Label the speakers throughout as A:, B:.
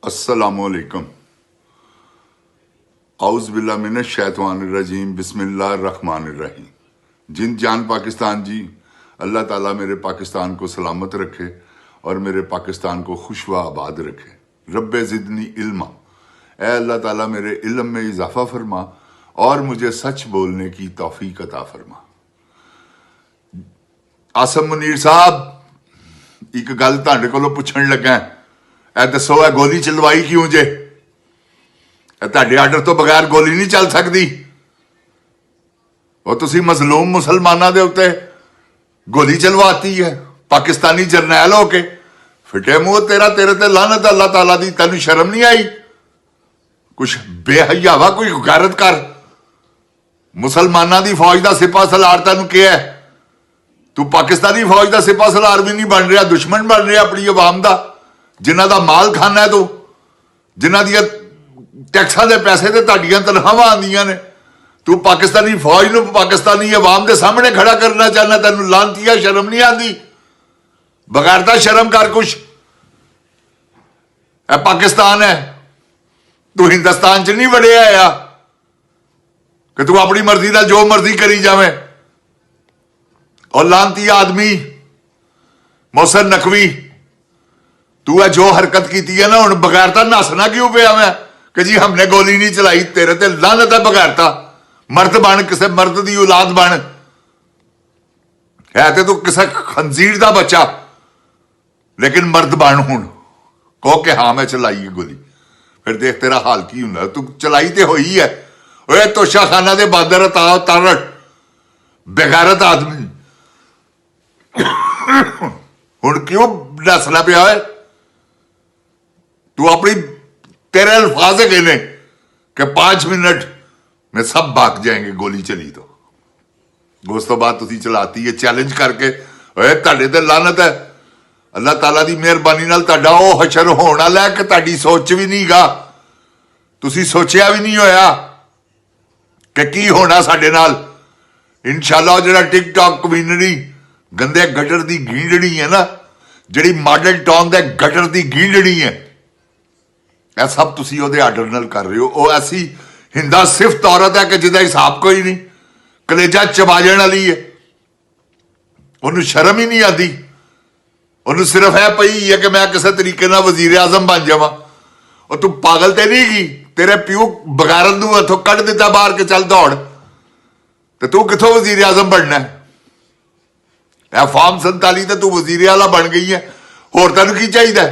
A: अस्सलामुअलैकुम आउज़ मिनश शैतानिर रजीम बिस्मिल्लाहिर रहमानिर रहीम। जिन जान पाकिस्तान जी, अल्लाह ताला मेरे पाकिस्तान को सलामत रखे और मेरे पाकिस्तान को खुश व आबाद रखे। रब्बे ज़िदनी इल्मा, ऐ अल्लाह ताला मेरे इल्म में इजाफा फरमा और मुझे सच बोलने की तौफीक अता फरमा। आसम मुनीर साहब, एक गल तुहाडे कोलों पुछण लगा, ए दसो ए गोली चलवाई क्यों जे? तुहाडे आर्डर तो बगैर गोली नहीं चल सकती। और तुसी मजलूम मुसलमाना दे उत्ते गोली चलवाती है पाकिस्तानी जरनैल होके। फिटे मुंह तेरा, तेरे ते लानत अल्लाह ताला दी। तैनू शर्म नहीं आई? कुछ बेहयावा कोई गैरत कर। मुसलमाना दी फौज दा सिपा सलार तैनू क्या है? तू पाकिस्तानी फौज दा सिपा सलार भी नहीं बन रहा, दुश्मन बन रहा अपनी अवाम दा, जिन्हां दा माल खाना है तू, जिन्हां दियां टैक्सां दे पैसे ते तुहाडीआं तनख्वाहां आंदियां ने। तू पाकिस्तानी फौज नूं पाकिस्तानी अवाम दे सामने खड़ा करना चाहना। तैनू लानतिया शर्म नहीं आती? बगैरता शर्म कर कुछ। ए पाकिस्तान है, तू हिंदुस्तान च नहीं वड़िया आ कि तू अपनी मर्जी का जो मर्जी करी जावे। और लानती आदमी मोहसिन नकवी, तू है जो हरकत की है ना, हुण बगैरता नसना क्यों पिया मैं कि जी हमने गोली नहीं चलाई? तेरे ते लानत है बगैरता। मर्द बन, किसी मर्द की औलाद बन। है ते तू किसी खंजीर का बच्चा, लेकिन मर्द बन। हुण कहो कि हाँ मैं चलाई है गोली, फिर देख तेरा हाल की हुंदा। तू चलाई तो हुई है। ओए तोशा खाना दे बादर तारट बेगैरत आदमी, हुण क्यों नसना पिया है? तू अपनी, तेरे अल्फाज कहने कि 5 मिनट में सब भाग जाएंगे गोली चली तो। उस तो बाद तुसी चलाती है चैलेंज करके। ओए तुहाडे ते लानत है। अल्लाह ताला दी मेहरबानी नाल तुहाडा ओह हशर होण वाला है कि तुहाडी सोच भी नहीं गा, तुसी सोचिया भी नहीं होया कि की होना साडे नाल। इंशाअल्लाह जिहड़ा टिकटॉक कम्युनिटी गंदे गटर दी गींडड़ी है ना, जिहड़ी मॉडल टाउन दे गटर दी गींडड़ी है, यह सब तुसी ओहदे आर्डर नाल कर रहे हो। वो ऐसी हिंदा सिफत औरत है कि जिहदा हिसाब कोई नहीं, कलेजा चबा जाण वाली है। उन्होंने शर्म ही नहीं आती। उन्होंने सिर्फ है पई है कि मैं किसी तरीके नाल वजीर आजम बन जावां। और तू पागल ते नहीं गई? तेरे प्यू बगारन नूं हथों कढ़ दिता बाहर के चल दौड़, तो तू किथों वजीर आजम बनना है? फॉर्म 47 ते तू वजीर आला बन गई है। होर तैनूं की चाहिए?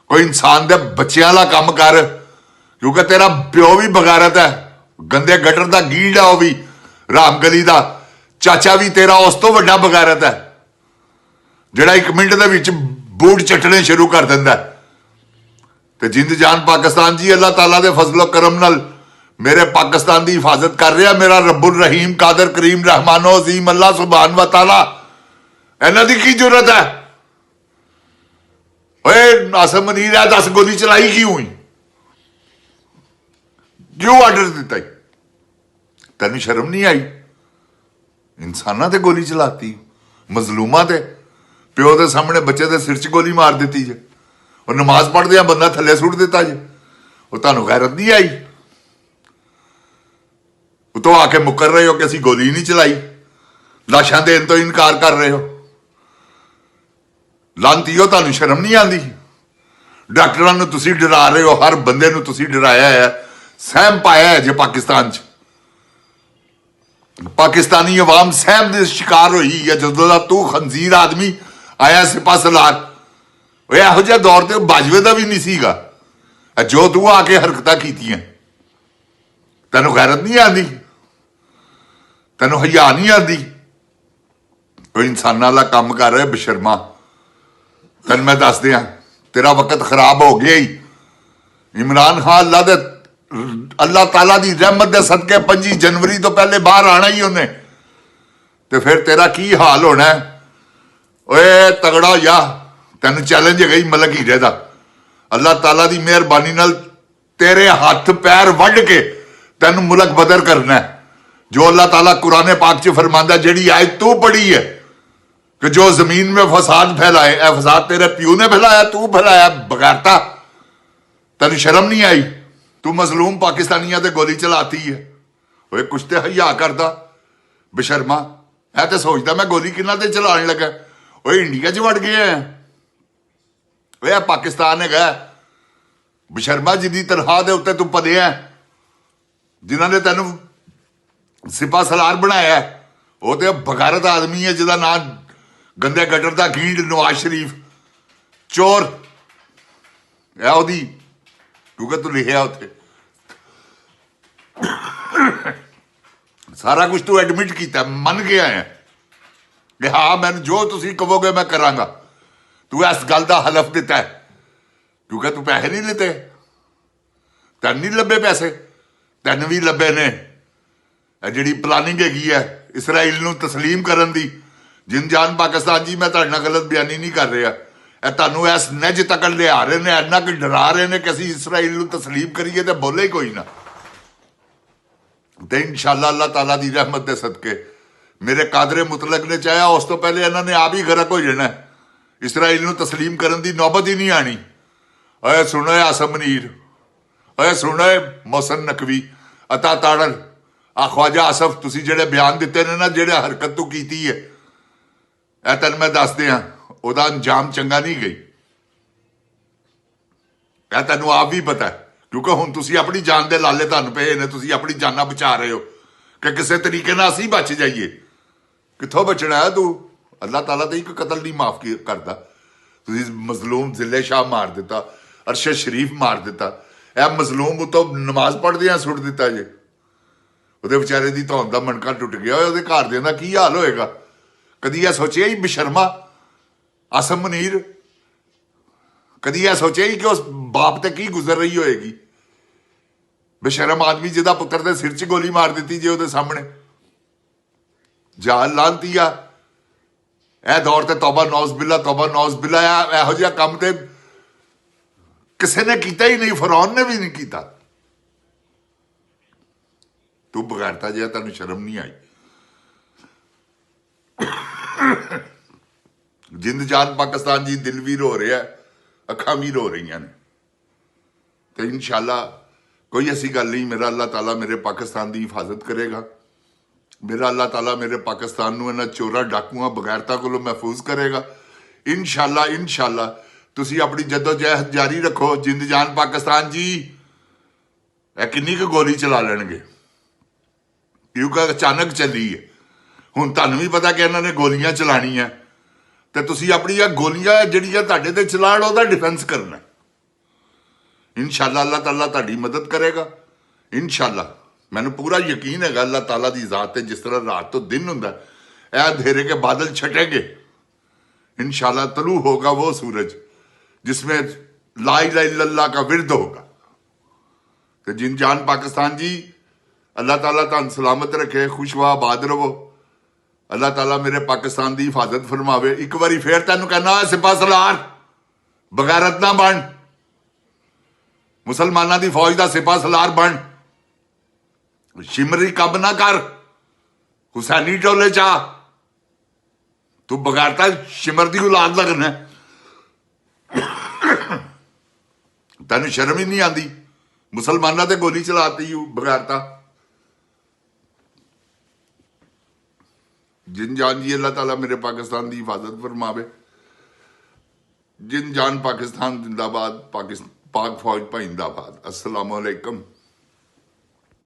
A: कोई इंसान दे बच्चों वाला काम कर, क्योंकि तेरा प्यो भी बगारत है, गंदे गटर का गीड़ है। वह भी रामगली का चाचा भी तेरा उस तो वड्डा बगारत है, जिहड़ा 1 मिनट दे विच बूट चटने शुरू कर दिंदा है। ते जिंद जान पाकिस्तान जी, अल्लाह ताला दे फजलो करम नाल मेरे पाकिस्तान की हिफाजत कर रहा मेरा रब्बुल रहीम कादर करीम रहमानो अजीम अल्लाह सुभान व तआला। इन्हां दी की जरूरत है? ओए आसम मुनीर है, 10 गोली चलाई क्यों हुई? क्यों आर्डर दिता? तेन शर्म नहीं आई? इंसाना ते गोली चलाती, मजलूमा ते प्यो के सामने बच्चे के सिर च गोली मार दी जे। और नमाज पढ़दे बंदा थले सुट दिता जे। और तुहानू गैरत नहीं आई? तो आके मुकर रहे हो कि असीं गोली नहीं चलाई, लाशां देण तो इनकार कर रहे हो। लांतीओ, तुहानू शर्म नहीं आती? डॉक्टरां नूं तुसीं डरा रहे हो, हर बंदे नूं तुसीं डराया है, सहम पाया है जे पाकिस्तान च। पाकिस्तानी अवाम सहम दे शिकार हुई है जदों दा तू खंजीर आदमी आया सिपा सलार। इहो जिहा दौर ते बाजवे का भी नहीं सीगा जो तू आके हरकतां कीतियां। तैनू गैरत नहीं आती? तैनू हया नहीं आती? कोई इंसान वाला काम कर रहे बशर्मा। तेन मैं दस दिया, तेरा वक्त खराब हो गया ही। इमरान खान अल्लाह ताला दी रहमत दे सदके 25 जनवरी तो पहले बाहर आना ही उन्हें, तो फिर तेरा की हाल होना है? ओए तगड़ा हो जा, तेन चैलेंज है गई मलक हीरे दा। अल्लाह ताला दी मेहरबानी नाल तेरे हाथ पैर वढ़ के तेन मुल्क बदर करना है। जो अल्लाह ताला कुरान पाक च फरमांदा, जिहड़ी आयत तू पढ़ी है कि जो जमीन में फसाद फैलाए, फसाद तेरे प्यू ने फैलाया, तू फैलाया बगैरता। ਤੈਨੂੰ ਸ਼ਰਮ ਨਹੀਂ ਆਈ? ਤੂੰ ਮਜ਼ਲੂਮ ਪਾਕਿਸਤਾਨੀਆਂ ਤੇ ਗੋਲੀ ਚਲਾਤੀ ਹੈ। ਓਏ ਕੁਛ ਤੇ ਹਯਾ ਕਰਦਾ ਬੇਸ਼ਰਮਾ। ਇਹ ਤੇ ਸੋਚਦਾ ਮੈਂ ਗੋਲੀ ਕਿੰਨਾ ਤੇ ਚਲਾਉਣ ਲੱਗਾ। ਓਏ ਇੰਡੀਆ 'ਚ ਵੜ ਗਏ ਆ। ਓਏ ਇਹ ਪਾਕਿਸਤਾਨ ਹੈਗਾ ਬੇਸ਼ਰਮਾ, ਜਿਹਦੀ ਤਨਖਾਹ ਦੇ ਉੱਤੇ ਤੂੰ ਪਲਿਆ, ਜਿਨ੍ਹਾਂ ਨੇ ਤੈਨੂੰ ਸਿਪਾ ਸਲਾਰ ਬਣਾਇਆ, ਉਹ ਤੇ ਬਗਾਰਤ ਆਦਮੀ ਹੈ ਜਿਹਦਾ ਨਾਂ ਗੰਦੇ ਗਟਰ ਦਾ ਗੀਂਡ ਨਵਾਜ਼ ਸ਼ਰੀਫ ਚੋਰ ਹੈ ਉਹਦੀ, ਕਿਉਂਕਿ ਤੂੰ ਲਿਖਿਆ ਉੱਥੇ ਸਾਰਾ ਕੁਝ ਤੂੰ ਐਡਮਿਟ ਕੀਤਾ, ਮੰਨ ਗਿਆ ਹੈ ਕਿ ਹਾਂ ਮੈਨੂੰ ਜੋ ਤੁਸੀਂ ਕਹੋਗੇ ਮੈਂ ਕਰਾਂਗਾ। ਤੂੰ ਇਸ ਗੱਲ ਦਾ ਹਲਫ ਦਿੱਤਾ ਹੈ ਕਿਉਂਕਿ ਤੂੰ ਪੈਸੇ ਨਹੀਂ ਲਿੱਤੇ। ਤੈਨੂੰ ਨਹੀਂ ਲੱਭੇ ਪੈਸੇ, ਤੈਨੂੰ ਵੀ ਲੱਭੇ ਨੇ। ਇਹ ਜਿਹੜੀ ਪਲਾਨਿੰਗ ਹੈਗੀ ਹੈ ਇਸਰਾਈਲ ਨੂੰ ਤਸਲੀਮ ਕਰਨ ਦੀ, ਜਿੰਨ-ਜਾਨ ਪਾਕਿਸਤਾਨ ਜੀ, ਮੈਂ ਤੁਹਾਡੇ ਨਾਲ ਗਲਤ ਬਿਆਨੀ ਨਹੀਂ ਕਰ ਰਿਹਾ। ਇਹ ਤੁਹਾਨੂੰ ਇਸ ਨਿੱਜ ਤੱਕ ਲਿਆ ਰਹੇ ਨੇ, ਇੰਨਾ ਕਿ ਡਰਾ ਰਹੇ ਨੇ ਕਿ ਅਸੀਂ ਇਸਰਾਈਲ ਨੂੰ ਤਸਲੀਮ ਕਰੀਏ ਤੇ ਬੋਲੇ ਹੀ ਕੋਈ ਨਾ। ਤੇ ਇਨਸ਼ਾਅੱਲਾ ਅੱਲਾਹ ਤਾਲਾ ਦੀ ਰਹਿਮਤ ਦੇ ਸਦਕੇ ਮੇਰੇ ਕਾਦਰੇ ਮੁਤਲਕ ਨੇ ਚਾਹਿਆ ਉਸ ਤੋਂ ਪਹਿਲੇ ਇਹਨਾਂ ਨੇ ਆਪ ਹੀ ਗਰਕ ਹੋ ਜਾਣਾ। ਇਸਰਾਈਲ ਨੂੰ ਤਸਲੀਮ ਕਰਨ ਦੀ ਨੌਬਤ ਹੀ ਨਹੀਂ ਆਣੀ। ਓਏ ਸੁਣੋ ਆਸਮ ਮਨੀਰ, ਓਏ ਸੁਣੋ ਮੋਹਸਨ ਨਕਵੀ, ਅਤਾ ਤਾੜਨ, ਆ ਖਵਾਜਾ ਆਸਫ, ਤੁਸੀਂ ਜਿਹੜੇ ਬਿਆਨ ਦਿੱਤੇ ਨੇ ਨਾ, ਜਿਹੜੇ ਹਰਕਤ ਤੂੰ ਕੀਤੀ ਹੈ, ਇਹ ਤੈਨੂੰ ਮੈਂ ਦੱਸਦੇ ਹਾਂ ਉਹਦਾ ਅੰਜਾਮ ਚੰਗਾ ਨਹੀਂ ਗਈ। ਇਹ ਤੈਨੂੰ ਆਪ ਵੀ ਪਤਾ ਹੈ ਕਿਉਂਕਿ ਹੁਣ ਤੁਸੀਂ ਆਪਣੀ ਜਾਨ ਦੇ ਲਾਲੇ ਤੁਹਾਨੂੰ ਪਏ ਨੇ, ਤੁਸੀਂ ਆਪਣੀ ਜਾਨਾਂ ਬਚਾ ਰਹੇ ਹੋ ਕਿ ਕਿਸੇ ਤਰੀਕੇ ਨਾਲ ਅਸੀਂ ਬਚ ਜਾਈਏ। ਕਿੱਥੋਂ ਬਚਣਾ ਹੈ ਤੂੰ? ਅੱਲਾਹ ਤਾਲਾ ਤਾਂ ਇੱਕ ਕਤਲ ਨਹੀਂ ਮਾਫ ਕਰਦਾ। ਤੁਸੀਂ ਮਜ਼ਲੂਮ ਜ਼ਿਲੇ ਸ਼ਾਹ ਮਾਰ ਦਿੱਤਾ, ਅਰਸ਼ਦ ਸ਼ਰੀਫ ਮਾਰ ਦਿੱਤਾ, ਇਹ ਮਜ਼ਲੂਮ ਉਤੋਂ ਨਮਾਜ਼ ਪੜ੍ਹਦਿਆਂ ਸੁੱਟ ਦਿੱਤਾ ਜੇ। ਉਹਦੇ ਵਿਚਾਰੇ ਦੀ ਧੌਣ ਦਾ ਮਣਕਾ ਟੁੱਟ ਗਿਆ, ਉਹਦੇ ਘਰਦਿਆਂ ਦਾ ਕੀ ਹਾਲ ਹੋਏਗਾ? ਕਦੀ ਇਹ ਸੋਚਿਆ ਹੀ ਬੇਸ਼ਰਮਾ ਆਸਮ ਮਨੀਰ, ਕਦੀ ਇਹ ਸੋਚਿਆ ਹੀ ਕਿ ਉਸ ਬਾਪ ਤੇ ਕੀ ਗੁਜ਼ਰ ਰਹੀ ਹੋਏਗੀ? ਬੇਸ਼ਰਮ ਆਦਮੀ ਜਿਹਦਾ ਪੁੱਤਰ ਦੇ ਸਿਰ 'ਚ ਗੋਲੀ ਮਾਰ ਦਿੱਤੀ ਜੇ ਉਹਦੇ ਸਾਹਮਣੇ। ਜਾਨ ਲਾਂਤੀ ਆ ਇਹ ਦੌਰ ਤੇ ਤੌਬਾ ਨੌਜ਼ ਬਿੱਲਾ, ਤੌਬਾ ਨੌਜ਼ ਬਿੱਲਾ। ਇਹੋ ਜਿਹਾ ਕੰਮ ਤੇ ਕਿਸੇ ਨੇ ਕੀਤਾ ਹੀ ਨਹੀਂ, ਫਰੌਨ ਨੇ ਵੀ ਨਹੀਂ ਕੀਤਾ। ਤੂੰ ਬਗੈਰਤਾ ਜਿਹਾ, ਤੈਨੂੰ ਸ਼ਰਮ ਨਹੀਂ ਆਈ? ਜਿੰਦ ਜਾਨ ਪਾਕਿਸਤਾਨ ਜੀ, ਦਿਲ ਵੀ ਰੋ ਰਿਹਾ, ਅੱਖਾਂ ਵੀ ਰੋ ਰਹੀਆਂ ਨੇ। ਤੇ ਇਨਸ਼ਾਅੱਲਾ ਕੋਈ ਐਸੀ ਗੱਲ ਨਹੀਂ, ਮੇਰਾ ਅੱਲਾਹ ਤਾਲਾ ਮੇਰੇ ਪਾਕਿਸਤਾਨ ਦੀ ਹਿਫਾਜ਼ਤ ਕਰੇਗਾ। ਮੇਰਾ ਅੱਲਾਹ ਤਾਲਾ ਮੇਰੇ ਪਾਕਿਸਤਾਨ ਨੂੰ ਇਹਨਾਂ ਚੋਰਾਂ ਡਾਕੂਆਂ ਬਗੈਰਤਾ ਕੋਲੋਂ ਮਹਿਫੂਜ਼ ਕਰੇਗਾ। ਇਨਸ਼ਾਅੱਲਾ ਇਨਸ਼ਾਅੱਲਾ ਤੁਸੀਂ ਆਪਣੀ ਜਦੋਜਹਿਦ ਜਾਰੀ ਰੱਖੋ। ਜਿੰਦ ਜਾਨ ਪਾਕਿਸਤਾਨ ਜੀ, ਇਹ ਕਿੰਨੀ ਕੁ ਗੋਲੀ ਚਲਾ ਲੈਣਗੇ ਕਿਉਂਕਿ ਅਚਾਨਕ ਚੱਲੀ ਹੈ। ਹੁਣ ਤੁਹਾਨੂੰ ਵੀ ਪਤਾ ਕਿ ਇਹਨਾਂ ਨੇ ਗੋਲੀਆਂ ਚਲਾਣੀਆਂ, ਤੇ ਤੁਸੀਂ ਆਪਣੀਆਂ ਗੋਲੀਆਂ ਜਿਹੜੀਆਂ ਤੁਹਾਡੇ ਤੇ ਚਲਾਣ ਉਹਦਾ ਡਿਫੈਂਸ ਕਰਨਾ। ਇਨਸ਼ਾਅੱਲਾ ਅੱਲਾਹ ਤਾਲਾ ਤੁਹਾਡੀ ਮਦਦ ਕਰੇਗਾ। ਇਨਸ਼ਾਅੱਲਾ ਮੈਨੂੰ ਪੂਰਾ ਯਕੀਨ ਹੈਗਾ ਅੱਲਾਹ ਤਾਲਾ ਦੀ ਜ਼ਾਤ ਤੇ। ਜਿਸ ਤਰ੍ਹਾਂ ਰਾਤ ਤੋਂ दिन ਹੁੰਦਾ, ਇਹ अंधेरे के बादल छटेंगे, इंशाल्लाह तलू होगा वो सूरज जिसमें ला इलाहा इल्लल्लाह का विरद होगा। तो जिन जान पाकिस्तान जी, अल्लाह ताला तुहानू सलामत रखे, खुशवा आबाद रवो। अल्लाह ताला मेरे पाकिस्तान की हिफाजत फरमावे। एक बारी फिर तेन कहना, सिपा सलार बगैरत ना बन, मुसलमाना की फौज का सिपा सलार बन, शिमरी कब ना कर, हुसैनी टोले चा तू बगैरता शिमर की औलाद लगना। तेन शर्म ही नहीं आती? मुसलमाना ते गोली चलाती बगैरता। जिन जान जी, अल्लाह ताला मेरे पाकिस्तान की हिफाजत फरमावे। जिन जान पाकिस्तान जिंदाबाद, पाक फौज जिंदाबाद। अस्सलाम वालेकुम।